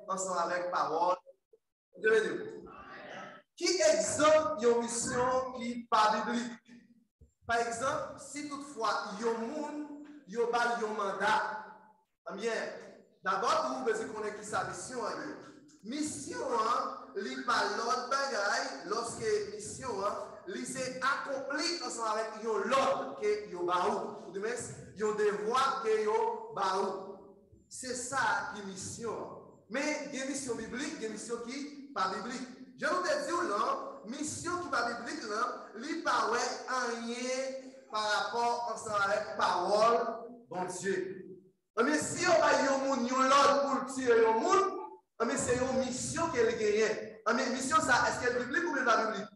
ensemble avec parole de Dieu. Qui exemple une mission qui pas biblique? Par exemple, si toutefois il y a un monde, il y a un mandat, bien, d'abord vous devez connaître qui sa mission est. Mission, il pas l'autre bagaille lorsque mission, il s'est accompli ensemble avec l'autre que yo baou. Vous devez il y a des devoirs que yo baou. C'est ça qui est mission. Mais il y a une mission biblique, il y a une mission qui n'est pas biblique. Je vous ai dit, là, mission qui n'est pas biblique, il n'y a pas rien par rapport ensemble avec la parole, bon Dieu. Mais si on va y avoir l'ordre pour tuer le monde, c'est une mission qu'elle gagne. Mais mission, ça, est-ce qu'elle est biblique ou pas biblique?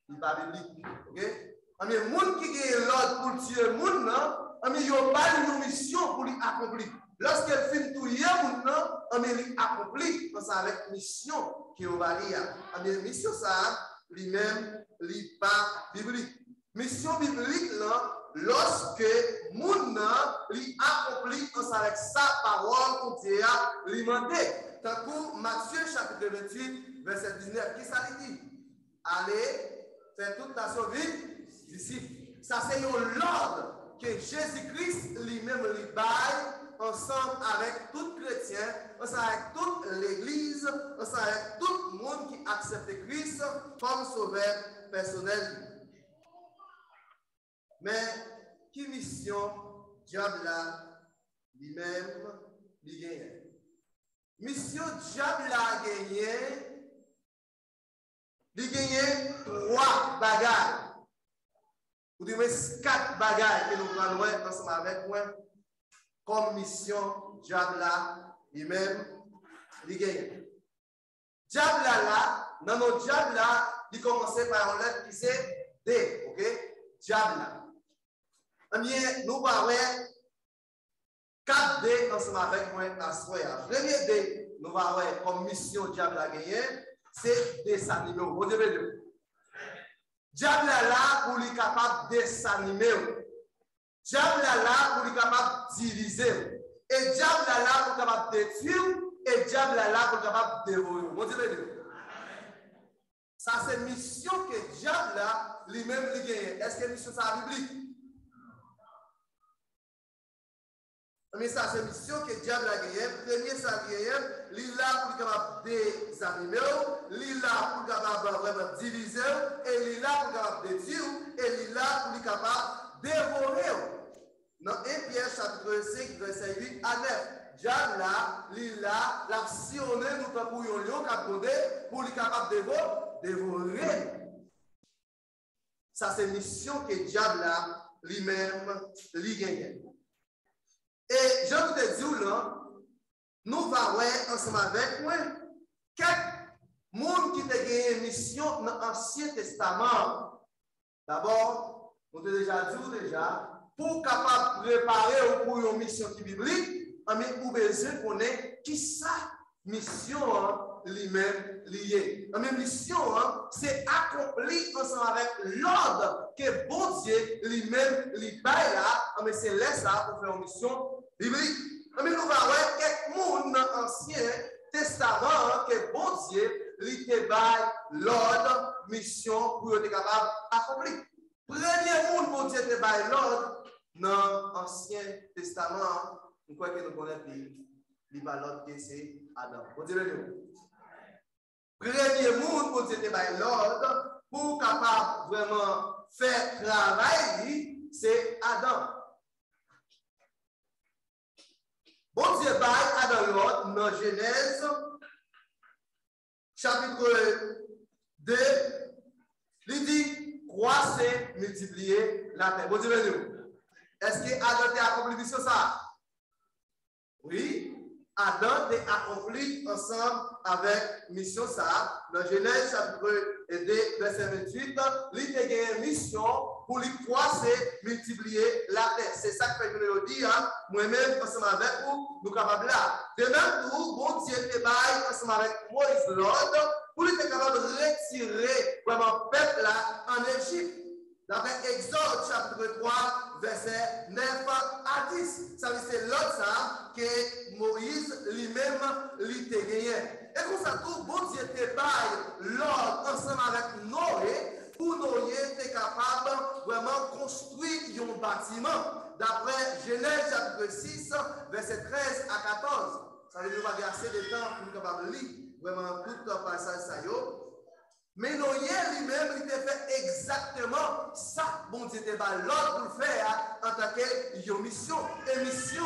Il n'est pas biblique. Ok? Mais le monde qui gagne l'ordre pour tuer le monde, il n'y a pas une mission pour l'accomplir. Lorsqu'elle finit tout hier, elle accomplit avec la mission qui va lire. La mission, ça, lui-même, n'est pas biblique. Mission biblique, lorsque moun accomplit avec sa parole pour Dieu, l'imandé. Tant que Matthieu chapitre 28, verset 19, qui ça dit? Allez, faire toute nation vive, disciples. Ça, c'est l'ordre que Jésus-Christ lui-même lui baille ensemble avec tout chrétien, ensemble avec toute l'église, ensemble avec tout le monde qui accepte Christ comme sauveur personnel. Mais qui mission diable lui-même lui gagne? Mission diable a gagné, il gagne 3 bagages. Ou du moins 4 bagages que nous allons ensemble avec moi. Comme mission, diable lui-même, il gagne. Diable là, dans notre diable là, il commence par une lettre qui c'est D, ok? Diable. Nous allons 4 D ensemble avec moi à ce moment. Premier D, nous allons voir comme mission diable à gagner, c'est desanimer. Vous devez dire. Diable là, pour lui capable de desanimer. Diable là pour être capable de diviser. Et diable là pour être capable de détruire. Et diable là pour être capable de dévorer. Vous dites ça, c'est une mission que diable là lui-même lui gagne. Est-ce que mission ça est biblique? Mais ça, c'est une mission que diable a gagné. Premier, ça gagne. Il là pour être capable de désanimer. Il là pour être capable de diviser. Et il là pour être capable de détruire. Et il là pour être capable dévorer. Dans 1 Pierre chapitre 5, verset 8 à 9, diable là, lila, l'actionné nous pour yon lion pour lui capable de dévorer. Ça c'est mission que diable là lui-même lui gagne. Et je vous ai dit là, nous allons voir ensemble avec moi quelques monde qui a gagné une mission dans l'Ancien Testament. D'abord, nous avons déjà dit pour capable préparer pour une mission qui biblique, mais vous besoin connaître qui ça mission lui-même liée. La même mission, c'est accompli ensemble avec l'ordre que bon Dieu lui-même lui baille là, mais c'est là ça pour faire une mission biblique. Mais nous allons voir quelques monde dans l'Ancien Testament que bon Dieu lui baille l'ordre, mission pour être capable d'accomplir. Premier monde pour Dieu te baille l'ordre dans l'Ancien Testament, nous croyons que nous connaissons l'ordre que c'est Adam. Vous dites le premier monde pour Dieu te baille l'ordre pour capable vraiment faire travail, c'est Adam. Bon Dieu baille Adam l'ordre dans Genèse chapitre 2, il dit croissez, multipliez la terre. Bon Dieu, est-ce que Adam a accompli mission ça? Oui, Adam a accompli ensemble avec mission ça. Dans Genèse chapitre 2, verset 28, il a gagné une mission pour lui croiser, multiplier la terre. C'est ça que je dis, moi-même, ensemble avec vous, nous sommes capables là. De même, tout, bon Dieu te baille ensemble avec Moïse l'ordre pour lui être capable de retirer vraiment le peuple là en Égypte. D'après Exode chapitre 3, verset 9 à 10. Ça veut dire c'est l'autre ça que Moïse lui-même lui te gagné. Et comme ça, tout bon Dieu te baille l'ordre ensemble avec Noé pour Noé être capable vraiment construire un bâtiment. D'après Genèse chapitre 6, verset 13 à 14. Ça veut dire qu'il y a assez de temps pour nous capables de lire vraiment tout le passage ça. Mais Noé lui-même, il a fait exactement ça. Bon Dieu te bat l'ordre pour le faire en tant que mission. Et mission,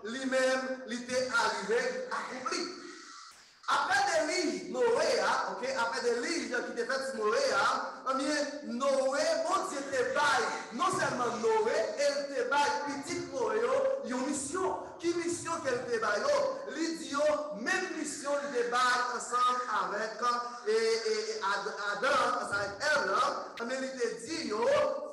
lui-même, il est arrivé accompli. Après des livres, Noé, après des livres qui étaient faits sur Noé, Noé, bon Dieu te baille, non seulement Noé, elle te baille petit Noé, une mission. Qui mission qu'elle te baille? Il dit, même mission, il te baille ensemble avec Adam, avec elle, mais il te dit,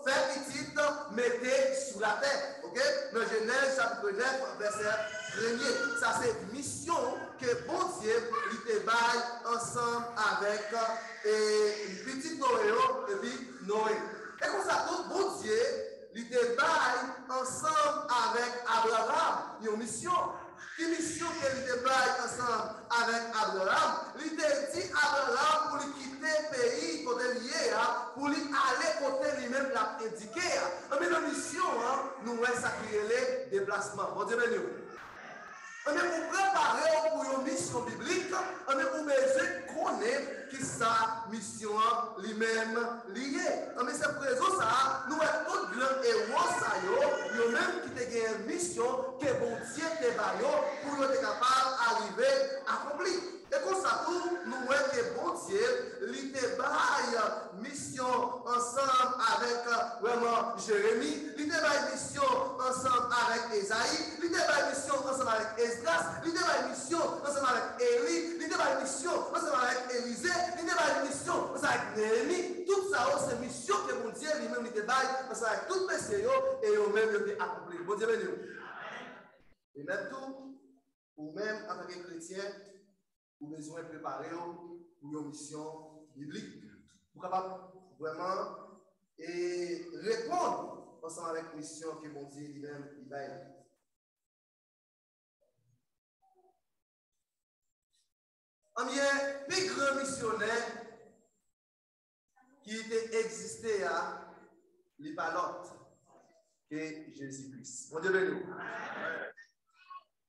fais petite, mettez sous la terre. Ok? Dans Genèse chapitre 9, verset 1er. Ça, c'est une mission que bon Dieu, il te baille ensemble avec une petite Noé et puis Noé. Et comme ça, tout bon Dieu, il te baille ensemble avec Abraham. Une mission. Une mission qu'il te baille ensemble avec Abraham. Il te dit Abraham pour lui quitter le pays côté lié, pour lui aller côté lui-même l'a indiqué. Mais la mission, nous est sacré les déplacements. Bon Dieu béni. On est pour préparer pour une mission biblique, on est pour besoin connaître qui sa mission lui-même liée. Mais c'est pour raison ça, nous sommes tous grands héros, nous même qui te gagnent une mission que bon Dieu te baille pour être capable d'arriver à accomplir. Et comme ça, nous voyons que bon Dieu, il te baille mission ensemble avec vraiment Jérémie, il te baille mission ensemble avec Esaïe, il te baille mission ensemble avec Esdras, il te baille mission ensemble avec Élie, il te baille mission ensemble avec Élisée, il te baille mission ensemble avec Néhémie. Tout ça, c'est mission que bon Dieu lui-même il te baille ensemble avec tout le Seigneur et eux-mêmes ils ont accompli. Bon Dieu béni. Et même tout, ou même en tant que chrétien, vous avez besoin de préparer pour une mission biblique. Pour capable vraiment et répondre ensemble avec la mission que mon Dieu lui-même il va. Un plus grand missionnaire qui était existé à l'Ipalote que Jésus-Christ. Mon Dieu béni.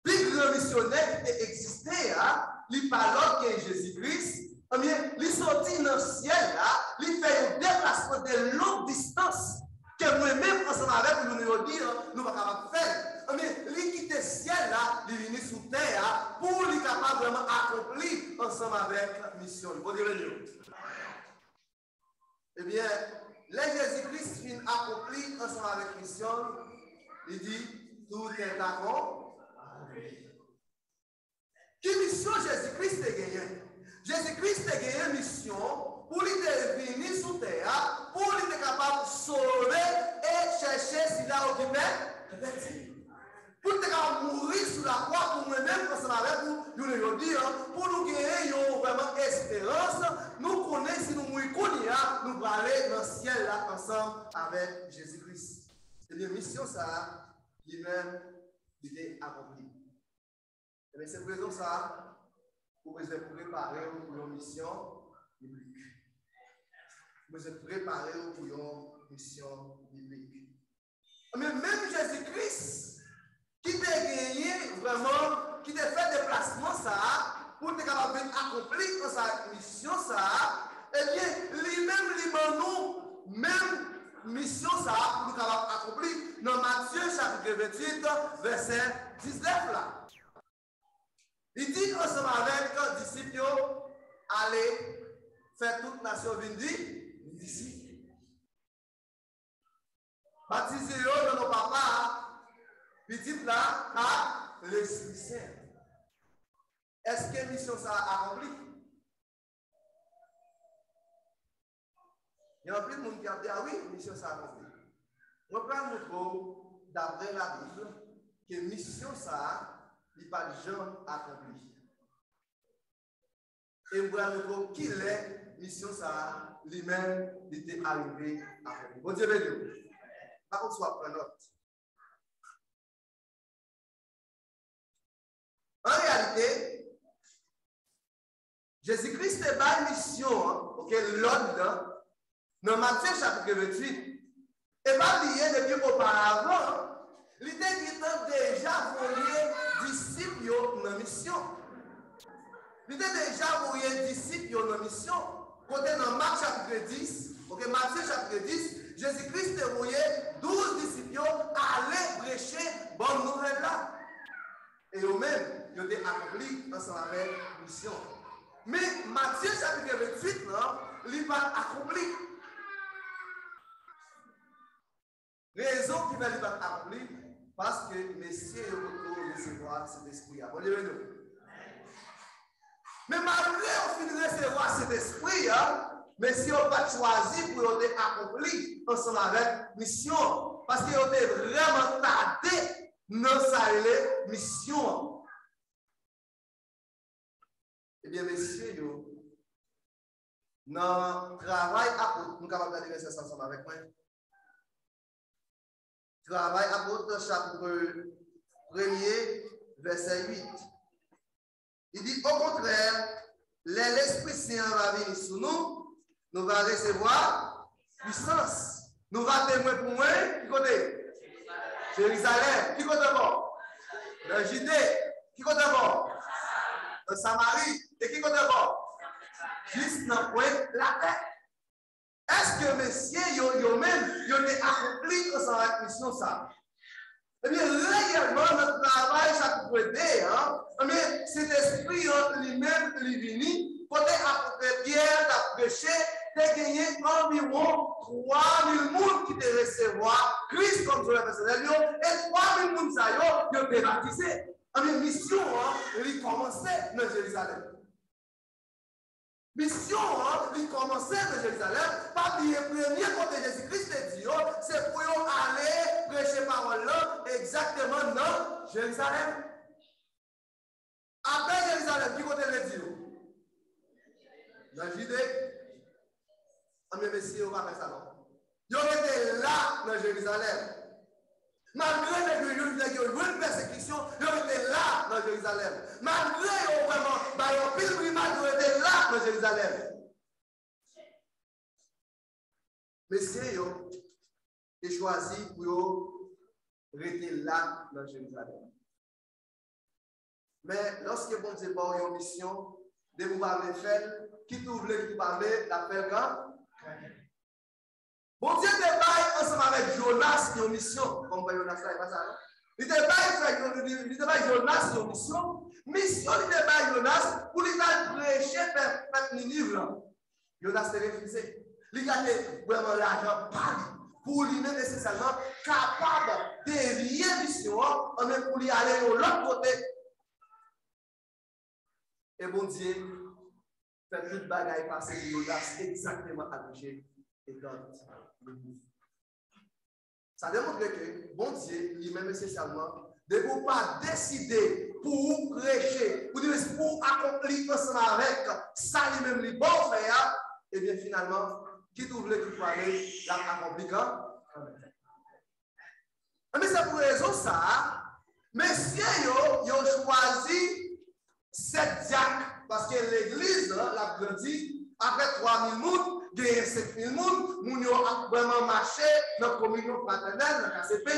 Plus grand missionnaire qui était existé à l'Ipalote que Jésus-Christ. Il sortit dans le ciel là, il fait un déplacement de longue distance que nous-mêmes ensemble avec nous nous dire nous pas capable de faire. Il quitte le ciel là, il vient sous terre pour lui capable vraiment accomplir ensemble avec la mission. Bon Dieu. Eh bien, les Jésus-Christ finit accompli ensemble avec la mission, il dit tout est d'accord. Quelle mission Jésus-Christ a gagné? Jésus-Christ a gagné une mission pour lui venir sur terre, pour lui être capable de sauver et chercher s'il a occupé le petit. Pour être capable de mourir sur la croix pour nous-mêmes, ensemble avec nous le dire, pour nous gagner vraiment espérance, nous connaissons si nous mourons, nous allons aller dans le ciel là ensemble avec Jésus-Christ. C'est une mission ça, lui-même, il est accompli. Et c'est pour raison ça. Vous devez préparer pour une mission biblique. Vous devez préparer pour une mission biblique. Mais même Jésus-Christ, qui t'a gagné vraiment, qui t'a fait déplacement ça, pour être capable d'accomplir sa mission ça, eh bien, lui-même, lui-même, même mission ça, pour être capable d'accomplir dans Matthieu chapitre 28, verset 19 là. Il dit ensemble avec les disciples, allez faire toute nation venir d'ici. Baptisez-vous dans nos papas, petit là, à l'Esprit Saint. Est-ce que mission ça a accompli? Il y a un peu de monde qui a dit, ah oui, mission ça a accompli. On prend notre d'après la Bible, que mission ça il pas de gens accomplis. Et voilà qui est mission ça, lui-même, il était arrivé à lui. Bon Dieu, béni. Par contre, soit prendre note. En réalité, Jésus-Christ n'est pas une mission, ok, l'ordre, dans Matthieu chapitre 28, et pas lié depuis auparavant, l'idée qui est déjà voyé disciples dans la mission. L'idée déjà voyé disciples dans la mission. Côté dans Marc chapitre 10, ok, Matthieu chapitre 10, Jésus-Christ a envoyé 12 disciples à aller prêcher bonne nouvelle là. Et eux-mêmes, ils ont accompli ensemble avec la mission. Mais Matthieu chapitre 28, là, il va accomplir. Raison qui va lui accomplir, parce que Messie est autour de recevoir cet esprit. Mais malgré au fin de recevoir cet esprit, Messie n'a pas choisi pour accomplir ensemble avec la mission. Parce qu'il a vraiment tardé dans sa mission. Eh bien, messieurs, dans le travail apôtre, nous sommes capables de dire ça ensemble avec moi. Travail apôtre, chapitre 1er, verset 8. Il dit, au contraire, l'Esprit Saint va venir sur nous, nous va recevoir puissance. Nous va témoin pour moi, qui côté? Jérusalem, qui côté bon? La Judée, qui côté bon? La Samarie, et qui côté bon? Juste dans le point de la terre. Est-ce que messieurs, eux-mêmes, ils ont accompli sa mission ça? Eh bien, réellement, notre travail, chaque côté, cet esprit lui-même, lui venu, côté apôtre Pierre, a prêché, a gagné environ 3000 personnes qui te recevoir Christ comme sauveur personnel, et 3000 personnes, ils ont été baptisés. La mission, elle commençait dans Jérusalem. Mission, il commençait de Jérusalem, par le premier côté Jésus-Christ dit, c'est pour aller prêcher parole là, exactement dans Jérusalem. Après Jérusalem, qui côté le dit? Dans Judée. Mais messieurs, on va faire ça non. Ils étaient là dans Jérusalem. Malgré les persécutions, ils étaient là dans Jérusalem. Malgré vraiment, pilgrimage, ils étaient là dans Jérusalem. Mais c'est eux qui ont choisi pour rester là dans Jérusalem. Mais lorsque bon Dieu a une mission, de vous parler fait, qui vous voulez vous parler, la faire quand? Bon Dieu débat ensemble avec Jonas qui a une mission. Comme Jonas là, il pas ça, non? Il débat Jonas qui a une mission. Mission, il débat Jonas pour lui prêcher par Ninive. Jonas s'est refusé. Il a vraiment l'argent pour lui-même nécessairement capable de dévier mission, pour lui aller de l'autre côté. Et bon Dieu fait toute bagaille passer de Jonas exactement à toucher. Ça démontre que bon Dieu, lui-même nécessairement, ne peut pas décider pour prêcher, pour accomplir ensemble avec ça lui-même, les bons faire, et bien finalement, qui voulait qu'il soit allé l'accomplir quand? Mais c'est pour raison ça, messieurs, ils ont choisi 7 diacres, parce que l'église, l'a grandi, après 3000 personnes, il y a 5000 personnes, nous avons vraiment marché dans la communion fraternelle, dans la KCP,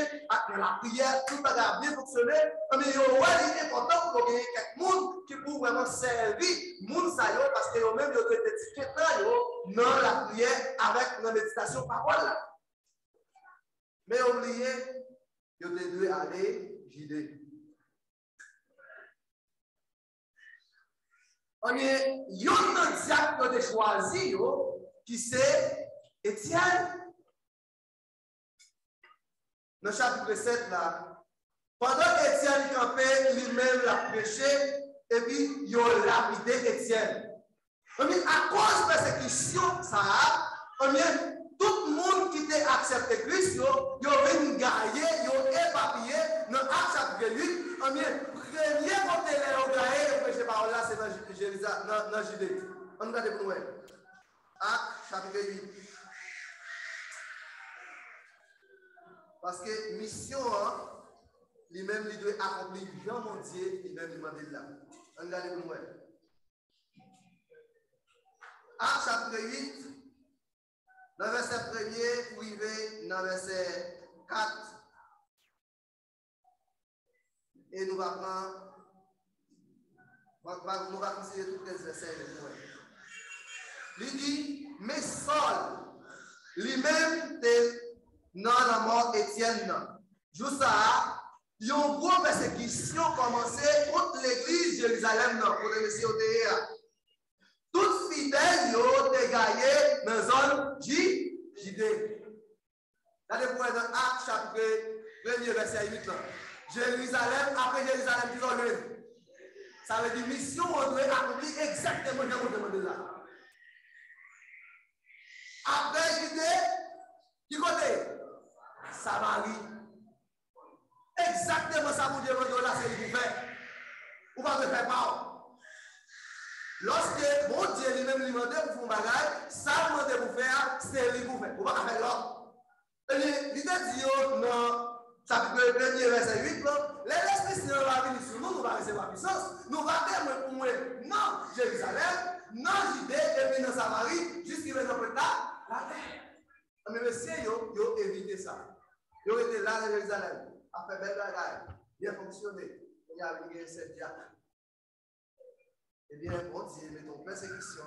dans la prière, tout a bien fonctionné. Mais il est important pour gagner quelques personnes qui peuvent vraiment servir les gens parce que eux-mêmes ont été étiquetés dans la prière avec la méditation parole. Mais oubliez, ils ont dû aller Judée. On est un diacre de choisi qui c'est Étienne. Dans le chapitre 7, là, pendant qu'Étienne campait, lui-même l'a prêché, et puis il a lapidé Étienne. On est à cause de la persécution, ça on est tout le monde qui a accepté Christ, il a venu gagner, il a éparpillé. Dans Acte chapitre 8, on est premier côté de l'Ogaïe, le prêcher par là, c'est dans Judée. On regarde pour nous. Acte chapitre 8. Parce que mission, lui-même, il doit accomplir Jean mon Dieu, lui-même, il m'a dit là. Regardez pour moi. Acte chapitre 8, dans le verset 1er, pour arriver dans le verset 4. Et nous allons prendre, nous allons considérer tous les versets. Il dit, mais Saul, lui-même, dans la mort Étienne, juste ça, il y a une grosse persécution commencé contre l'église de Jérusalem, pour les messieurs au toutes fidèles ont été gagnés dans la zone Judée. Là, vous voyez dans Acte chapitre 1er, verset 8. Jérusalem, après Jérusalem, ils ont levé. Ça veut dire mission, on doit accomplir exactement ce que vous demandez là. Après Judée, qui côté? Samarie. Exactement ça vous demandez là, c'est ce que vous faites. Vous ne pouvez pas faire pas. Lorsque mon Dieu lui-même lui demande pour faire un bagage, ça demande pour faire, c'est lui pour faire. Vous ne pouvez pas faire l'autre. Il te dit dans chapitre 1er, verset 8, l'Esprit Saint va venir sur nous, nous allons recevoir puissance. Nous allons pour moi, non Jérusalem, non Judée, et puis dans Samarie, jusqu'à maintenant plus tard, la terre. Mais messieurs, ils ont évité ça. Ils ont été là dans Jérusalem, à faire belle bagaille, bien fonctionné. Il y a eu 7 diacres. Eh bien, bon Dieu, mettons persécution.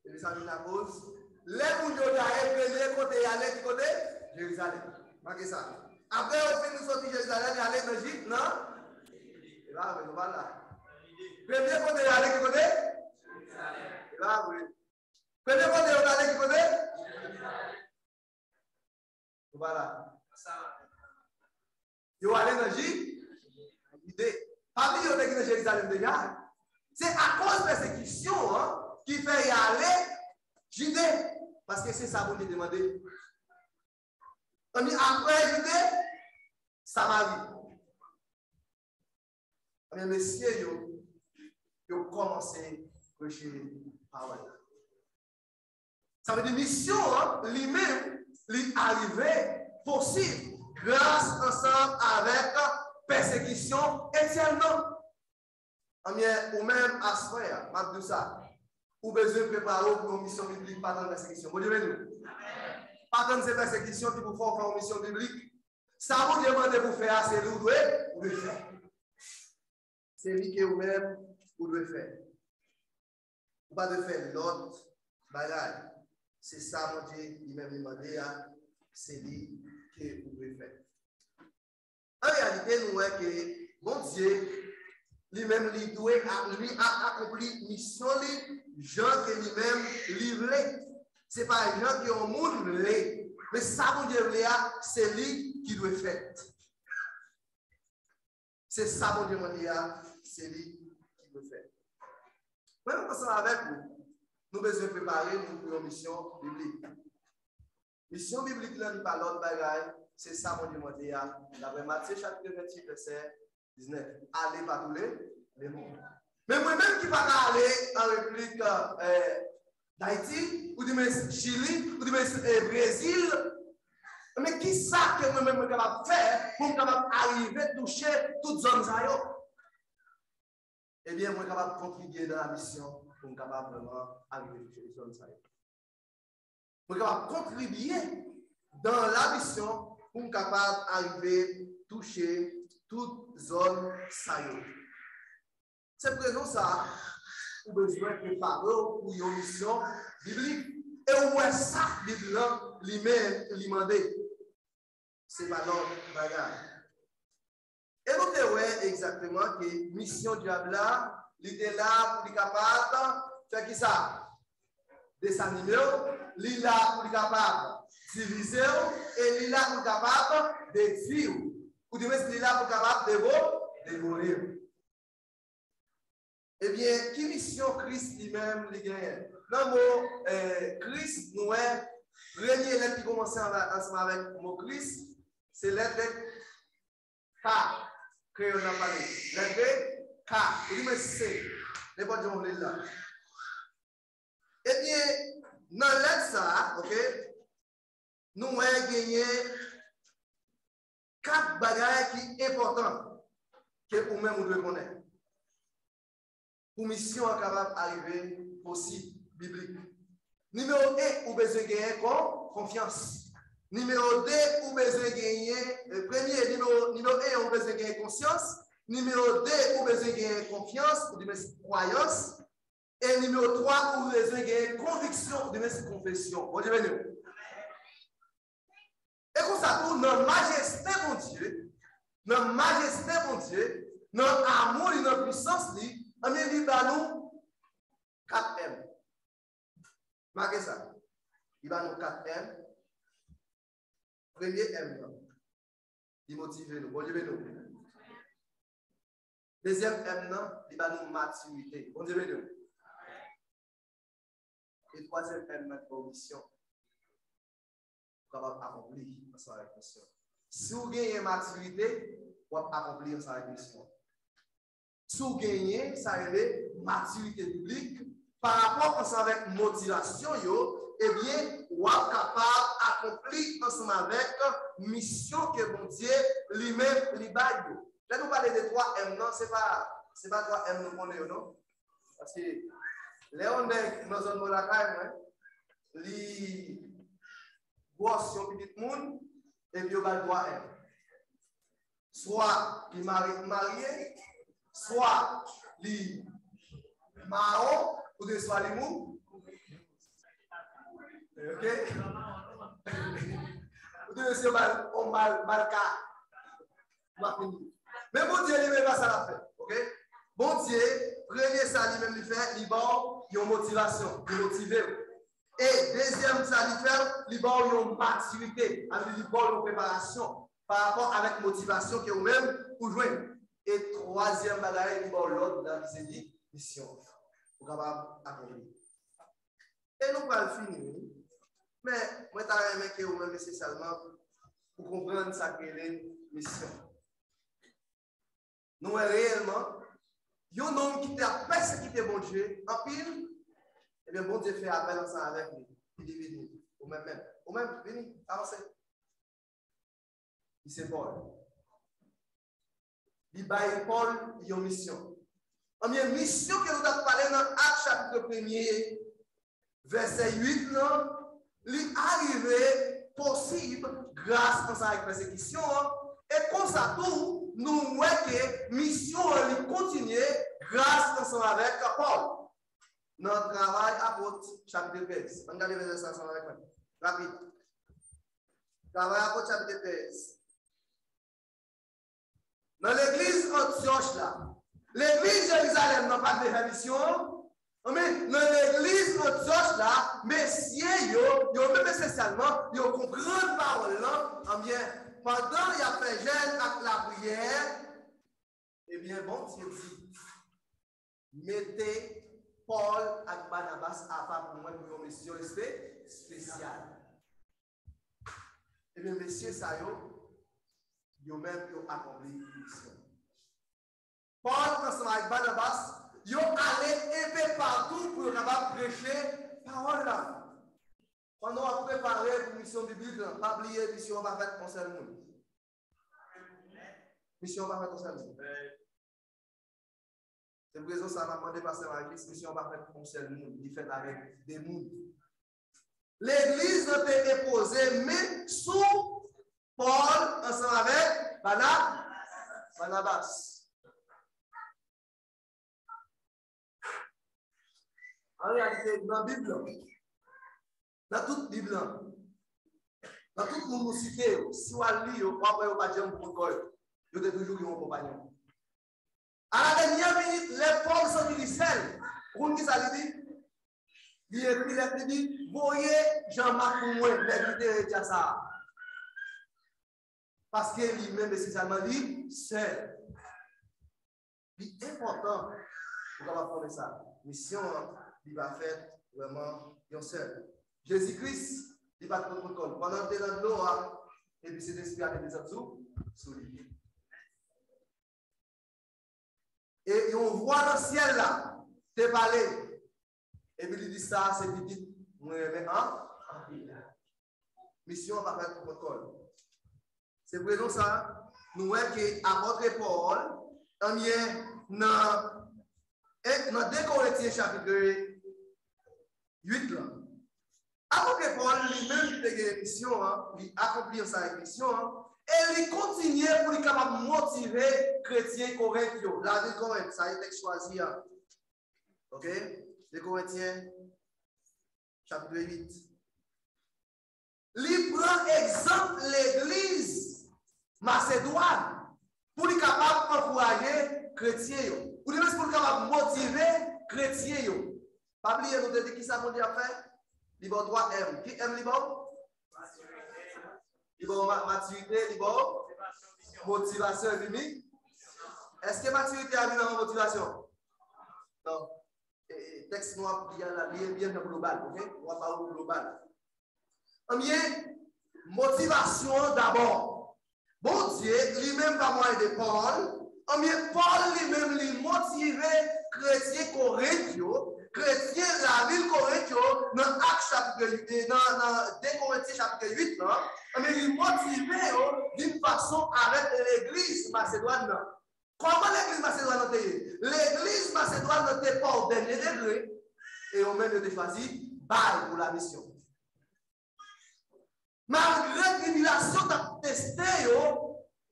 Et puis ça vient la cause. Les gens qui ont été côté, ils allaient côté Jérusalem. Marquez ça. Après, au fin, nous sortis de Jérusalem, ils allaient en Égypte, non? Et là, nous voilà. Premier côté, ils allaient côté Jérusalem. Et là, oui. Premier côté, ils allaient côté Jérusalem. Voilà. Ils allaient en Égypte. Parmi eux, ils allaient en Jérusalem déjà. C'est à cause de persécution qui fait y aller Judée. Parce que c'est ça que vous me demandez. On dit après Judée, Samarie. Mais messieurs, ils ont commencé à prêcher la parole. Ça veut dire mission, lui-même, lui arrivé possible grâce ensemble avec persécution éternelle. Ou même à ce frère, je dis ça. Ou besoin de préparer pour une mission biblique, pas dans la persécution. Bon Dieu, nous. Pas dans ces persécutions qui vous font faire une mission biblique. Ça vous demande de vous faire, c'est vous devez faire. C'est lui que vous-même, vous devez faire. Ou pas de faire l'autre bagage. C'est ça, mon Dieu, il m'a demandé, c'est lui que vous devez faire. En réalité, nous voyons que, mon Dieu, lui-même, lui doit accomplir mission, Jean que lui-même livré. Ce n'est pas Jean qui est au monde, mais ça, mon Dieu, c'est lui qui doit faire. C'est ça, mon Dieu, c'est lui qui doit faire. Maintenant, ensemble avec vous, nous devons préparer pour une mission biblique. Mission biblique, là, n'est pas l'autre bagaille, c'est ça, mon Dieu, d'après Matthieu, chapitre 28, verset 19. Allez patrouiller les mondes. Mais moi-même qui ne vais pas aller en République d'Haïti, ou du Chili, ou du Brésil, mais qui ça que moi-même je suis capable de faire pour arriver à toucher toutes les zones? Eh bien, moi, je suis capable de contribuer dans la mission pour être capable vraiment arriver à toucher les zones. Je suis capable de contribuer dans la mission pour être capable d'arriver à toucher toute zone saillante. C'est pour ça que vous avez besoin de préparer pour une mission biblique. Et où est ça, Bible, lui-même, lui demander. C'est pas l'autre bagage. Et vous voyez exactement que mission diable là, il était là pour être capable de faire qui ça? Desanimer, il est là pour être capable de diviser, et il est là pour être capable de fuir. Ou du moins, il est là pour être capable de dévorer. Eh bien, qui mission Christ lui-même lui gagne? Dans le mot Christ, nous avons premier lettre qui commence ensemble avec le mot Christ, c'est lettre K que on a parlé. Lettre K, ou du moins C. Les bonnes gens là. Eh bien, dans l'aide ça, ok, nous avons gagné 4 bagages qui sont importants que vous-même vous devez connaître. Pour mission capable d'arriver aussi biblique. Numéro 1, vous besoin de gagner confiance. Numéro 2, vous besoin de gagner, premier, numéro 1, vous besoin de gagner conscience. Numéro 2, vous besoin de gagner confiance, ou de croyance. Et numéro 3, vous besoin de gagner conviction, ou de confession. Bon Dieu béni. Et comme ça, pour notre majesté, mon Dieu, notre majesté, mon Dieu, notre amour et notre puissance, on est libre à nous 4M. Marquez ça. Il va nous 4M. Premier M. Il motive nous. Bon Dieu béni. Deuxième M, il va nous maturité. Bon Dieu béni. Et troisième M, notre mission. Capable d'accomplir sa mission. Si vous gagnez maturité, vous pouvez accomplir sa mission. Si vous gagnez, ça veut maturité biblique par rapport avec motivation, eh bien, vous êtes capable d'accomplir ensemble avec la mission que bon Dieu lui-même lui baille. Là, nous parlons de 3M, non, c'est pas 3M nous connaissons, non? Parce que là, on est dans une zone de la caille, les boss sur petit monde, et puis on va le 3M. Soit il marié, soit les marrons, ou soit les mous. Ok? Ou soit malka. Mais bon Dieu, il ne met pas ça la fait. Ok? Bon Dieu, premier ça, il même fait, il a une motivation, il motive. Et deuxième ça, il fait, il a une maturité, il a une préparation par rapport avec la motivation que vous-même pour jouer. Et troisième bagage, il va l'autre dans la mission. Pour capable d'accomplir. Et nous allons finir. Mais moi, je vais que vous-même nécessairement pour comprendre ça qu'est la mission. Nous réellement, il y a un homme qui a persécuté bon Dieu en pile, et bien bon Dieu fait appel ensemble avec lui. Il dit, venez, ou même, venez, avancez. Il c'est Paul. Il baille Paul, il y a une mission. Il y a une mission que nous avons parlé dans Actes chapitre 1er, verset 8, il arrivé possible grâce à sa persécution. Et comme ça, tout, nous voyons que la mission continue grâce avec Paul. Notre travail apôtre, chapitre 13. Regardez les verset avec moi. Rapide. Travail apôtre, chapitre 13. Dans l'église Antioche, là, l'église Jérusalem n'a pas de mission. Mais dans l'église Antioche, là, messieurs, ils même spécialement, ils comprennent parole là. Bien, pendant qu'il a fait jeûne avec la prière, eh bien, bon Dieu dit, mettez Paul et Barnabas à part pour moi pour une mission spéciale. Eh bien, messieurs, ça y est. Yo même yo accompli mission. Paul, ensemble avec Barnabas, yo allé un peu partout pour capable prêcher parole là. Pendant on a préparé pour mission biblique, pas oublier mission va faire un seul monde. Mission va faire un seul monde. C'est pour raison ça m'a demandé pasteur Marquis, mission va faire un seul monde, il fait avec des mondes. L'église a été déposée mais sous Paul ensemble avec Barnabas. En réalité, dans la Bible, dans toute la Bible, dans toute la cité, si on lit, on va pas dire un protocole, il y a toujours un compagnon. À la dernière minute, les Paul sont universels. Pour qui ça dit? Il dit, voyez Jean-Marc pour moi, l'éviter de ça. Parce que lui-même, nécessairement, dit, c'est important pour avoir fait ça. Mission, il va faire vraiment un seul. Jésus-Christ, il va faire protocole. Pendant que tu es dans l'eau, et puis c'est l'esprit avec des autres sous lui. Et on voit le ciel là, tu es parlé. Et puis il dit ça, c'est petit Moi, je en pile. Mission va faire protocole. C'est pour ça, nous voyons que l'apôtre Paul, dans 2 Corinthiens chapitre 8, là, l'apôtre Paul lui-même, il a une mission, il accomplit sa mission, et il continue pour être capable de motiver les chrétiens corinthiens. La ville Corinthe, ça a été choisi. OK? 2 Corinthiens chapitre 8. Il prend exemple l'église macédoine pour être capable d'encourager les chrétiens. Pour être capable de motiver les chrétiens. Pas oublier, nous avons dit qui ça m'a dit à faire? Libre 3M. Qui aime libre? Libre maturité, libre motivation et est-ce que maturité a mis dans la motivation? Non. Texte noir, bien global, ok? On va parler global. Bien, motivation d'abord. Bon Dieu, lui-même va moyen de Paul. Bien, Paul lui-même lui motivé chrétien corinthiens, chrétien la ville corinthiens, dans Actes chapitre 8, dans 2 Corinthiens chapitre 8, mais lui motivé d'une façon avec l'église macédoine. Comment l'église macédoine était? L'église macédoine n'était pas au dernier degré et au même de choisi bail pour la mission. Malgré la tribulation de tester,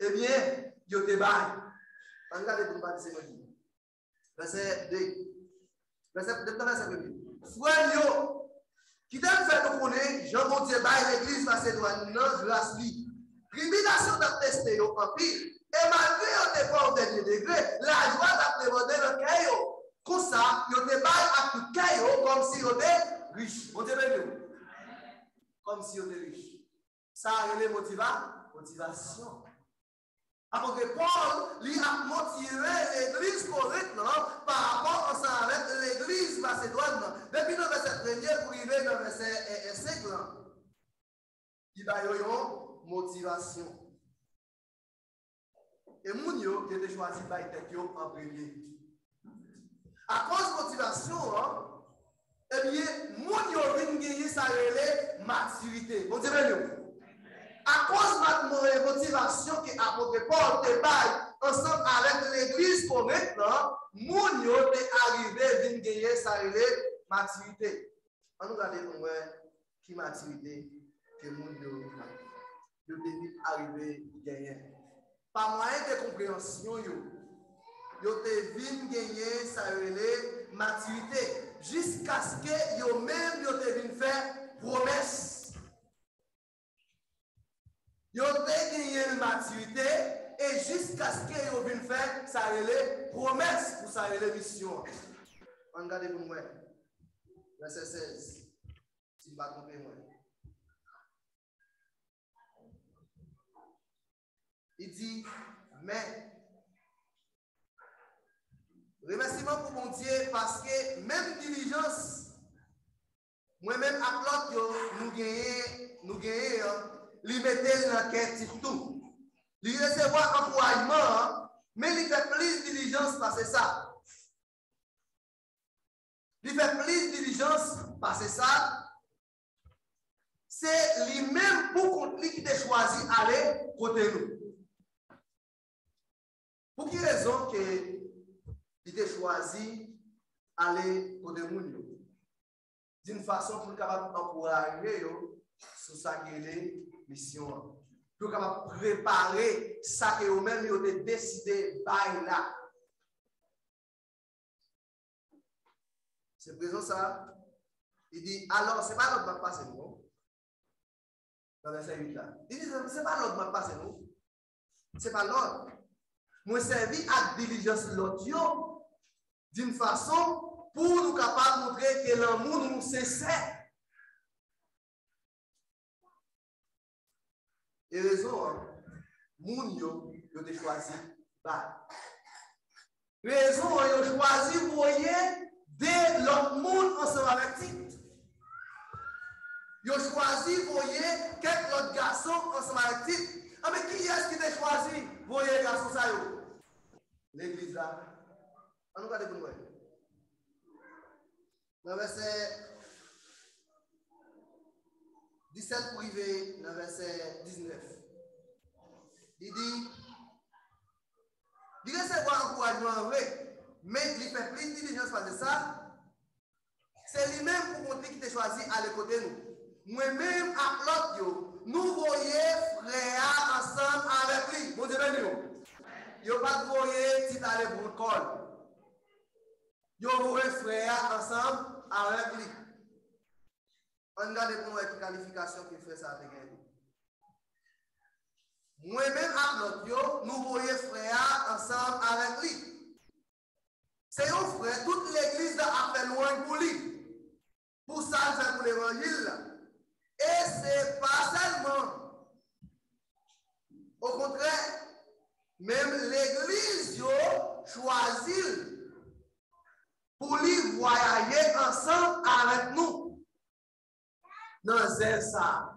eh bien, il était bail. Regardez pour le verset 2. Verset 2. Frère, qui t'a fait nous connaître, Jean-Dieu bail l'église macédoine, non, grâce lui. Tribulation de tester, en pile. Et malgré qu'on n'est pas au dernier degré, la joie t'a demandé le caillou. Comme ça, il était bail à tout caillou comme si on était riche. On était bien. Comme si on était riche. Ça a une motivation. Alors que Paul lui a motivé l'église correcte par rapport à ça avec l'église macédoine. Depuis le verset 1er pour arriver dans le verset 5, il a une motivation. Et Mounio qui était choisi par Tekio en premier. À cause de motivation, eh bien, Mounio vient gagner sa maturité. Vous dites à cause de la motivation que l'apôtre Paul te baille ensemble avec l'église correcte, Mounio est arrivé à gagner sa maturité. On nous regarde qui maturité que Mounio est arrivé à gagner. Par moyen de compréhension, yo te vin gagner sa maturité jusqu'à ce que yo même yo te vin faire promesse. Yo te gagner maturité et jusqu'à ce que yo vin faire sa promesse pour sa mission. Regardez pour moi. Verset 16. Si vous ne trompez moi. Il dit, mais, remerciement pour mon Dieu parce que même diligence, moi-même, à l'autre, nous gagnons, lui mettez dans la tout. Lui recevoir encouragement, mais il fait plus de diligence parce que ça. Il fait plus de diligence parce que ça. C'est lui-même pour contre lui qui a choisi d'aller côté nous. Pour quelle raison qu'il a choisi d'aller côté nous? D'une façon pour capable d'encourager sur sa mission. Pour capable préparer ça que vous-même vous avez décidé de là. C'est présent ça. Il dit, alors, ce n'est pas l'autre qui va passer nous. Dans le verset 8 là. Il dit, ce n'est pas l'autre qui va passer nous. Ce n'est pas l'autre. Moi, servi à diligence l'autre d'une façon pour nous capables de montrer que l'amour nous cesse. Et raison, moun yo te choisi bas. Raison, yo choisi voyer de l'autre monde ensemble avec lui. Yo choisi voyer quelques autres garçons ensemble avec lui. Ah, mais qui est-ce qui t'a choisi voyer garçon ça yo? L'église là. On nous regarde pour nous. Dans verset 17 pour arriver dans le verset 19. Il dit, il recevoir encouragement vrai, mais il fait plus de diligence parce que ça, c'est lui-même pour montrer qu'il t'a choisi à les côté nous. Moi-même, à l'autre, nous voyons frère ensemble avec lui. Bon Dieu, nous. Yo pas voyez si t'allez pour le col. Yo voyez frère ensemble avec lui. On regarde pour la qualification qui fait ça avec lui. Moi-même à l'autre, nous voyons frère ensemble avec lui. C'est un frère, toute l'église a fait loin pour lui. Pour ça, c'est pour l'évangile. Et c'est pas seulement. Au contraire, même l'église choisit pour lui voyager ensemble avec nous. Non, c'est ça.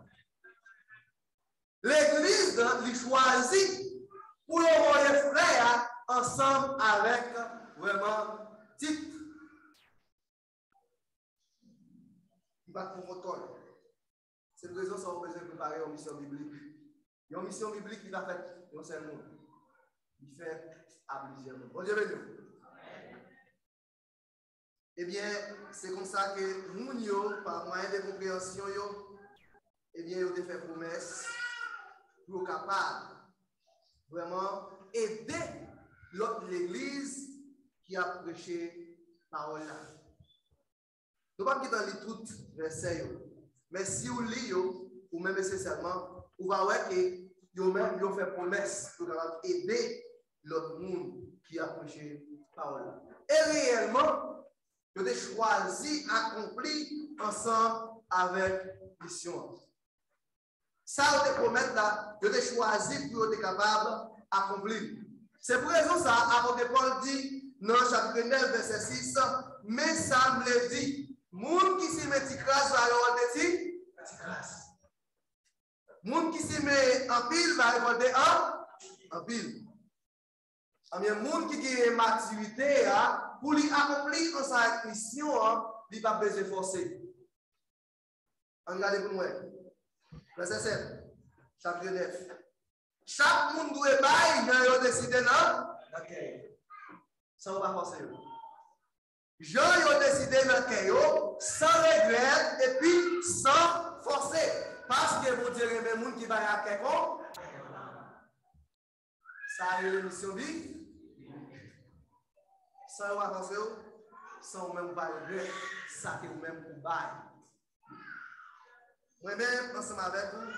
L'église lui choisit pour le voyager frère ensemble avec vraiment Tite. Il va pour votre. C'est une raison que vous besoin de préparer une mission biblique. Une mission biblique qui va faire un seul monde. Il fait à plusieurs mondes. Bon Dieu béni. Eh bien, c'est comme ça que nous, par moyen de compréhension, eh bien, ils ont fait promesse pour être capable vraiment aider l'autre l'église qui a prêché la parole là. Nous ne pouvons pas quitter tout verset. Mais si vous lisez, ou même nécessairement, vous allez voir que vous même vous fait promesse pour aider l'autre monde qui a prêché la parole. Et réellement, vous avez choisi, accompli ensemble avec mission. Ça, vous avez promis là, vous avez choisi pour être capable d'accomplir. C'est pour raison ça, apôtre Paul dit dans chapitre 9, verset 6, mais ça me dit. Moun qui se met grâce va récolter grâce. Moun qui se met en pile va récolter en pile. Mais moun qui a maturité pour lui accomplir en sa mission, il va pas besoin de forcer. Regardez pour moi. Verset 7, chapitre 9. Chaque monde doit bailler dans décider là. Ça va pas forcer. Jean a décidé dans le caillou, sans regret et puis sans forcer. Parce que vous direz, les gens qui vont à quelqu'un, ça a une mission vie. Sans forcer, sans même pas regret, ça que vous-même vous baillez. Moi-même, ensemble avec vous,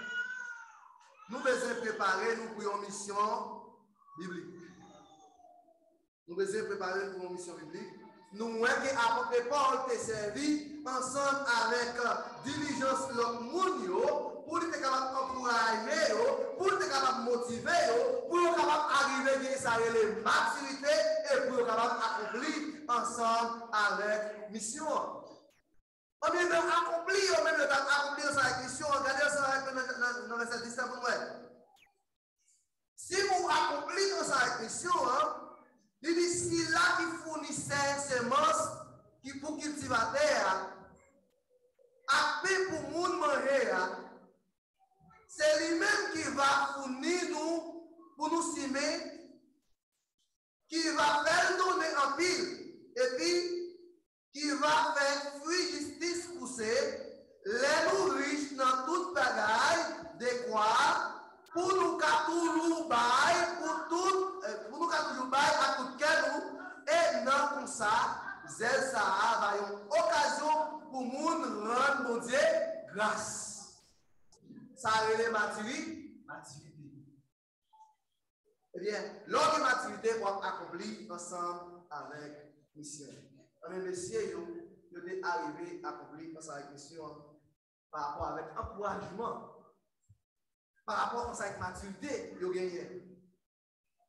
nous devons préparer nous pour une mission biblique. Nous devons préparer pour une mission biblique. Nous voyons que l'apôtre Paul t'a servi ensemble avec diligence l'autre monde pour être capable d'encourager, pour être capable de motiver, pour être capable d'arriver à ça les maturité et pour être capable d'accomplir ensemble avec mission. On vient d'accomplir, on vient d'accomplir ça avec mission. Regardez ça avec dans verset 17 pour moi. Si vous accomplissez ça avec mission, il dit, si là qui fournissait semences qui pour cultivateur, après pour moun manger, c'est lui-même qui va fournir nous pour nous semer, qui va faire donner en pile, et puis qui va faire fruit justice pousser, les nous riches dans toute bagaille de quoi pour nous toujours bail pour tout pour nous toujours bail à tout nous et non comme ça zèle ça va une occasion pour nous rendre mon Dieu grâce ça relève maturité. Eh bien l'autre maturité pour accomplir ensemble avec mission. Mais messieurs vous devez arriver à accomplir ensemble avec mission par rapport avec encouragement. Par rapport à cette maturité, il y a gagné.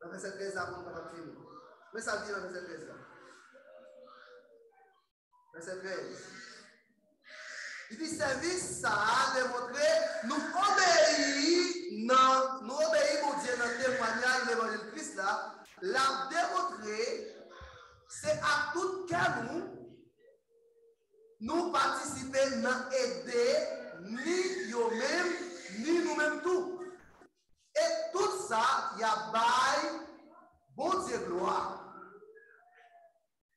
Dans le verset 13, on va finir. Mais ça dit dans le verset 13. Verset 13. Il dit service, ça a démontré, nous obéissons au Dieu dans le témoignage de l'évangile Christ là, l'a démontré, c'est à tout cas nous participer dans aider ni eux-mêmes, ni nous-mêmes tout. Et tout ça, il y a bail, bon Dieu gloire.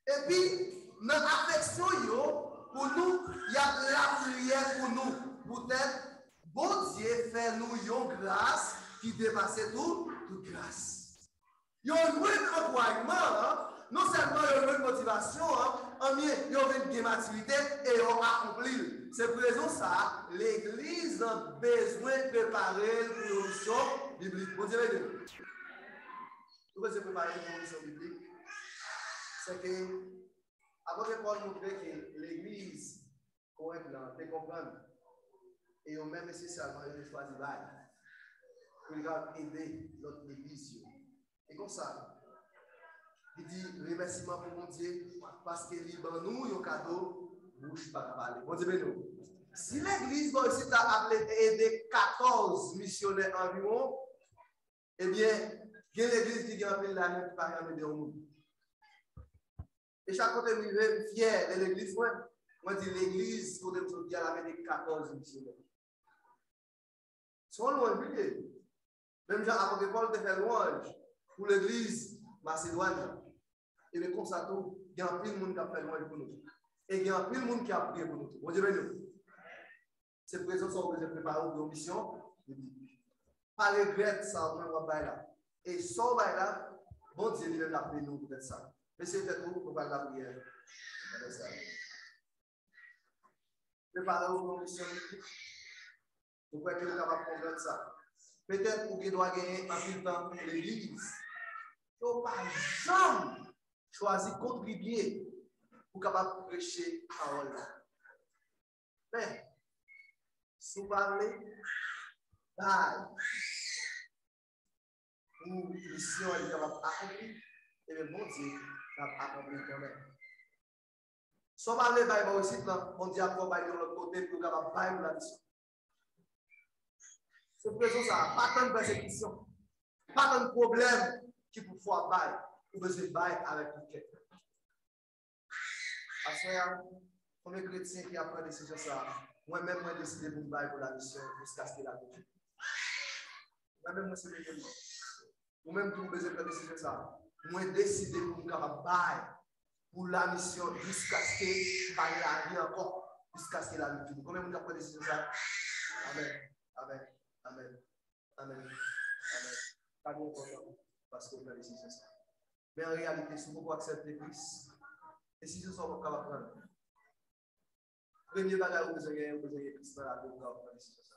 Et puis, dans l'affection, pour nous, il y a la prière pour nous. Peut-être, bon Dieu fait nous une grâce qui dépasse toute grâce. Il y a un encouragement, non seulement il y a une motivation, mais il y a une maturité et on accomplit. C'est pour raison ça, l'Église a besoin de préparer pour une mission biblique. Bon Dieu, pourquoi c'est préparer pour une mission biblique? C'est que, avant que Paul montre que l'Église, correctement, te comprendre, et on même nécessairement choisi pour aider notre Église. Et comme ça, il dit remerciement pour mon Dieu parce que libre nous un cadeau, bouche pas parler. Bon Dieu, nous. Si l'église va aussi aider 14 missionnaires environ, eh bien, il y a l'église qui a fait l'année qui parle de nous. Et chaque côté, je suis fier de l'église. Moi, je dis l'église, côté qui a amené 14 missionnaires. Sont loin, même Jean que Paul te fait louange pour l'église Macédoine. Et le comme ça, il y a un peu de monde qui a fait louange pour nous. Et il y a un peu de monde qui a prié pour nous. Bon Dieu, c'est présent ça que j'ai préparé pour une mission. Pas regret ça, on va là. Et ça, là, bon Dieu, il va l'appeler nous pour ça. Mais c'est tout pour la prière. Préparez-vous pour une mission. Vous pouvez que vous capable de comprendre ça. Peut-être que vous doit gagner un peu de temps pour l'église. Vous pas jamais choisir contribuer pour capable prêcher la parole. Mais, si vous parlez, pour mission est capable d'accomplir, et le bon Dieu va accomplir quand même. Si vous parlez, aussi, on dit à quoi de l'autre côté pour capable faire la mission. C'est pour ça, pas tant de persécution, pas tant de problème qui pour pouvoir bailler, vous besoin de bailler avec quelqu'un. Parce que, comme les chrétiens qui apprennent des décisions, ça, moi-même, j'ai décidé de me bailler pour la mission jusqu'à ce qu'il a fait. Moi-même, c'est le même. Vous-même, vous besoin de faire des décisions, ça. Moi, j'ai décidé pour me bailler pour la mission jusqu'à ce qu'il baille la vie encore, jusqu'à ce qu'il a vu. Combien de vous avez pris des décisions, ça? Amen. Amen. Amen. Amen. Amen. Pas bon content parce qu'on a décidé ça. Mais en réalité, si vous acceptez Christ, les décisions sont pas capables de prendre. Premier bagage, vous avez besoin de Christ dans la vie pour prendre des décisions.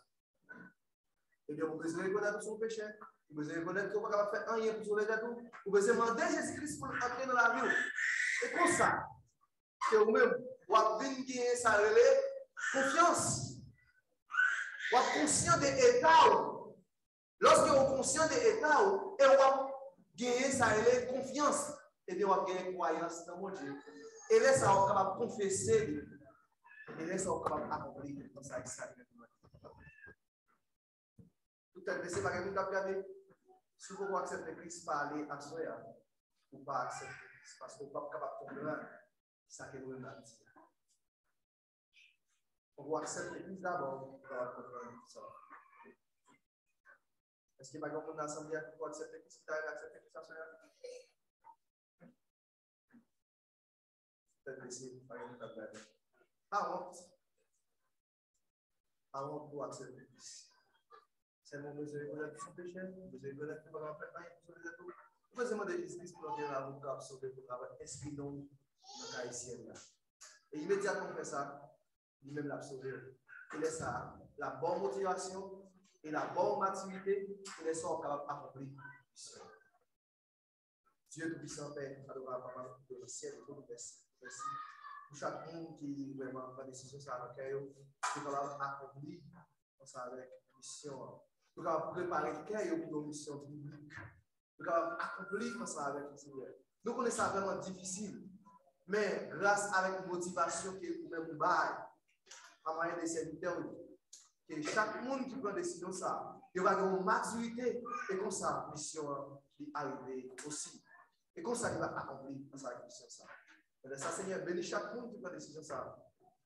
Eh bien, vous besoin de reconnaître son péché. Vous besoin de reconnaître que vous ne pouvez pas faire rien pour sauver tout. Vous besoin de demander Jésus-Christ pour entrer dans la vie. Et comme ça, que vous-même, vous avez gagné sa relais confiance. Vous êtes conscient des états. Lorsque vous êtes conscient des états, et vous avez gagné sa confiance, et bien vous avez gagné croyance dans mon Dieu. Et là, ça vous êtes capable de confesser. Et là, ça vous êtes capable d'accomplir dans sa tout est blessé par quelqu'un qui a regardé. Si vous acceptez Christ parler à soi, ou pas accepter Christ, parce que vous n'êtes pas capable de comprendre ça que nous avons dit. On va accepter Christ d'abord pour comprendre ça. Est-ce qu'il y a pas de l'assemblée pour accepter Christ? Vous avez accepté Christ à soi? Peut-être blessé par quelqu'un qui a regardé. Pas honte pour accepter Christ. C'est mon besoin de connaître son péché, besoin de connaître comment faire rien pour sauver tout. Vous pouvez demander Jésus-Christ pour entrer dans vous pour sauver pour travailler. Esprit non dans la haïtienne. Et immédiatement fait ça, lui-même l'a sauvé. Il est ça, la bonne motivation et la bonne maturité, il est ça capable d'accomplir. Dieu Tout-Puissant Père, adorable Papa, de le ciel et tout le merci. Merci pour chaque monde qui vraiment prend décision sur la cœur, qui est capable d'accomplir avec mission. Nous allons préparer le cœur pour nos missions bibliques. Nous allons accomplir ça avec le Seigneur. Nous connaissons ça vraiment difficile. Mais grâce à la motivation que nous-mêmes nous baillons, à moyen des serviteurs, que chaque monde qui prend décision, ça, il va avoir une maturité. Et comme ça, la mission est arrivée aussi. Et comme ça, il va accomplir sa mission. Ça. Et ça, Seigneur, bénis chaque monde qui prend décision, ça.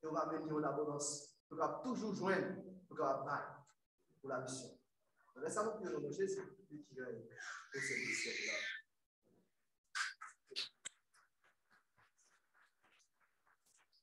Et on va mener une abondance Nous devons toujours joindre, nous devons battre pour la mission. Laissez-nous prier au nom de Jésus, qui est au Seigneur.